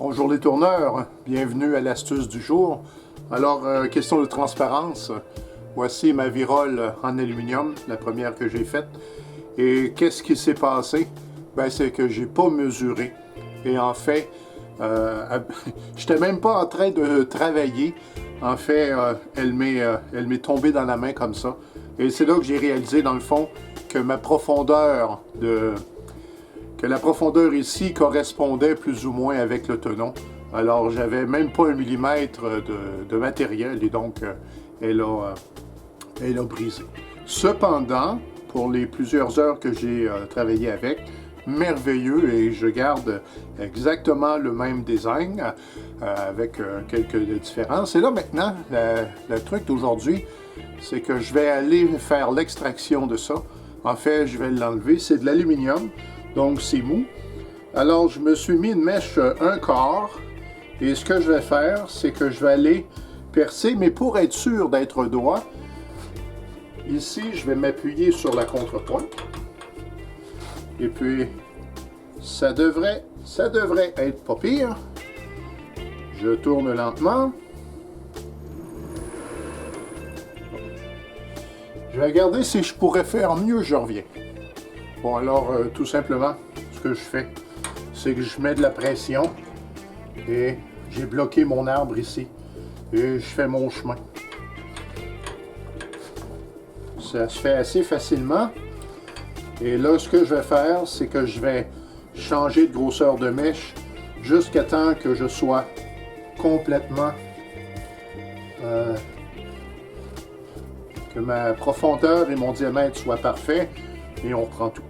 Bonjour les tourneurs, bienvenue à l'astuce du jour. Alors, question de transparence, voici ma virole en aluminium, la première que j'ai faite. Et qu'est-ce qui s'est passé? Ben, c'est que j'ai pas mesuré. Et en fait, j'étais même pas en train de travailler. En fait, elle m'est tombée dans la main comme ça. Et c'est là que j'ai réalisé, dans le fond, que la profondeur ici correspondait plus ou moins avec le tenon. Alors, j'avais même pas 1 millimètre de matériel et donc elle a brisé. Cependant, pour les plusieurs heures que j'ai travaillé avec, merveilleux, et je garde exactement le même design avec quelques différences. Et là maintenant, le truc d'aujourd'hui, c'est que je vais aller faire l'extraction de ça. En fait, je vais l'enlever. C'est de l'aluminium, donc c'est mou. Alors, je me suis mis une mèche 1/4. Et ce que je vais faire, c'est que je vais aller percer, mais pour être sûr d'être droit, ici, je vais m'appuyer sur la contrepointe. Et puis, ça devrait être pas pire. Je tourne lentement. Je vais regarder si je pourrais faire mieux, je reviens. Bon, alors, tout simplement, ce que je fais, c'est que je mets de la pression et j'ai bloqué mon arbre ici. Et je fais mon chemin. Ça se fait assez facilement. Et là, ce que je vais faire, c'est que je vais changer de grosseur de mèche jusqu'à temps que je sois complètement... que ma profondeur et mon diamètre soient parfaits. Et on prend tout.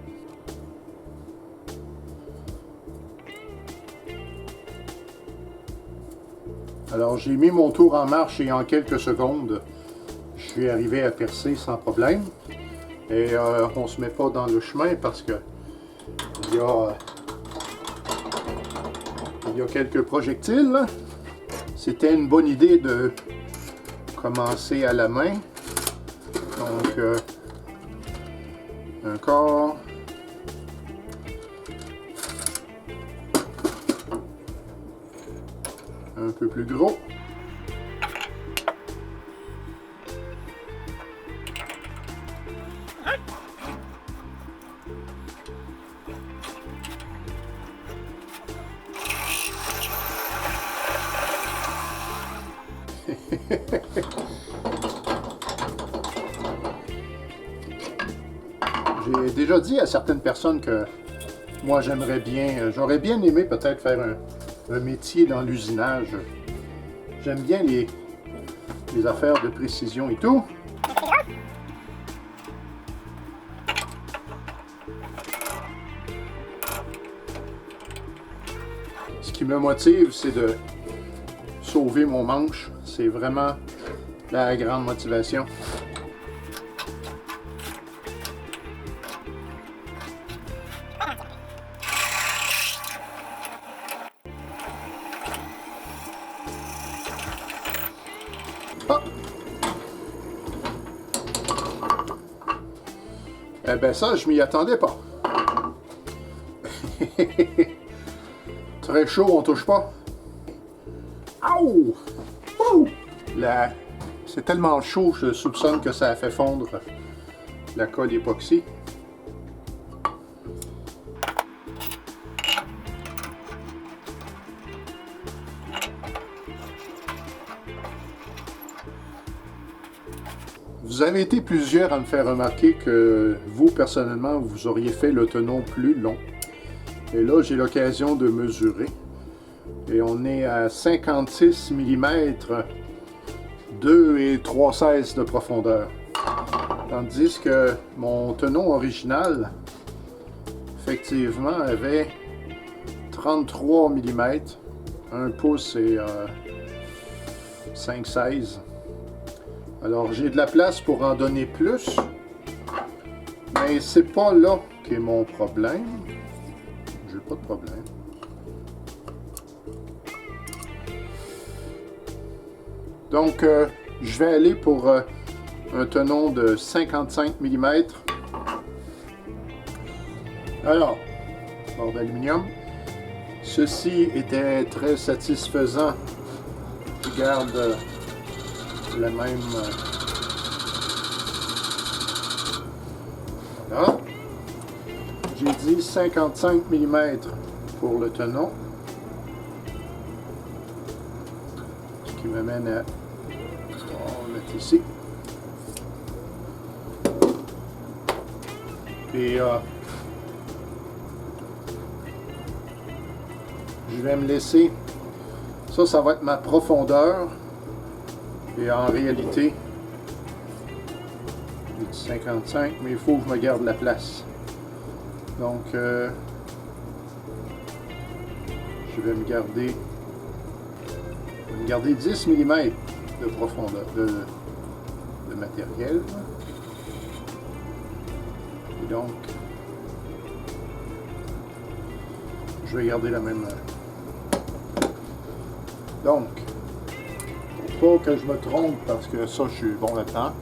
Alors, j'ai mis mon tour en marche et en quelques secondes, je suis arrivé à percer sans problème. Et on ne se met pas dans le chemin parce que il y a quelques projectiles. C'était une bonne idée de commencer à la main. Donc, encore. Un peu plus gros. J'ai déjà dit à certaines personnes que moi j'aurais bien aimé peut-être faire un métier dans l'usinage. J'aime bien les affaires de précision et tout. Ce qui me motive, c'est de sauver mon manche. C'est vraiment la grande motivation. Ah! Eh ben ça, je m'y attendais pas. Très chaud, on touche pas. Aouh! Ouh! C'est tellement chaud, je soupçonne que ça a fait fondre la colle époxy. Vous avez été plusieurs à me faire remarquer que vous, personnellement, vous auriez fait le tenon plus long. Et là, j'ai l'occasion de mesurer. Et on est à 56 mm, 2 et 3/16 de profondeur. Tandis que mon tenon original, effectivement, avait 33 mm, 1 pouce et 5/16. Alors, j'ai de la place pour en donner plus, mais c'est pas là qu'est mon problème. J'ai pas de problème. Donc, je vais aller pour un tenon de 55 mm. Alors, bord d'aluminium. Ceci était très satisfaisant. Je garde la même... Voilà. J'ai dit 55 mm pour le tenon. Ce qui m'amène à... On va mettre ici. Et je vais me laisser... Ça va être ma profondeur. Et en réalité, j'ai dit 55, mais il faut que je me garde la place. Donc, je vais me garder 10 mm de profondeur de matériel. Et donc, je vais garder la même. Donc, pour pas que je me trompe, parce que ça, je suis bon là-dedans.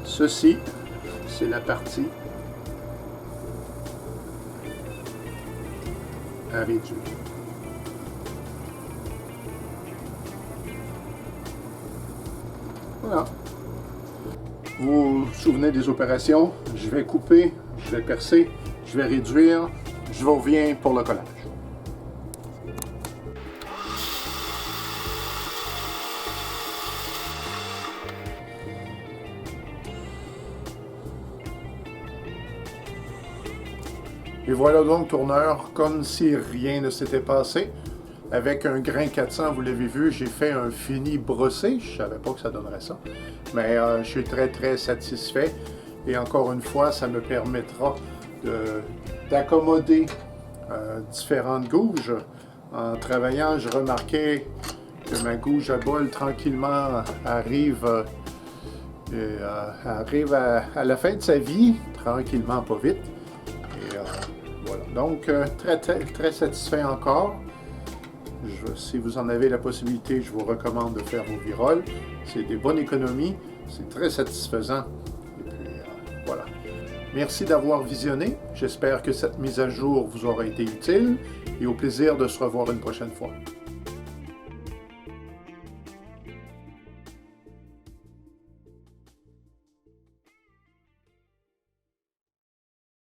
Ceci, c'est la partie à réduire. Voilà. Vous vous souvenez des opérations? Je vais couper, je vais percer, je vais réduire, je reviens pour le collage. Et voilà donc tourneur, comme si rien ne s'était passé. Avec un grain 400, vous l'avez vu, j'ai fait un fini brossé. Je ne savais pas que ça donnerait ça. Mais je suis très satisfait. Et encore une fois, ça me permettra d'accommoder différentes gouges. En travaillant, je remarquais que ma gouge à bol tranquillement arrive à la fin de sa vie, tranquillement, pas vite. Et voilà. Donc, très satisfait encore. Si vous en avez la possibilité, je vous recommande de faire vos viroles. C'est des bonnes économies, c'est très satisfaisant. Et puis, voilà. Merci d'avoir visionné. J'espère que cette mise à jour vous aura été utile et au plaisir de se revoir une prochaine fois.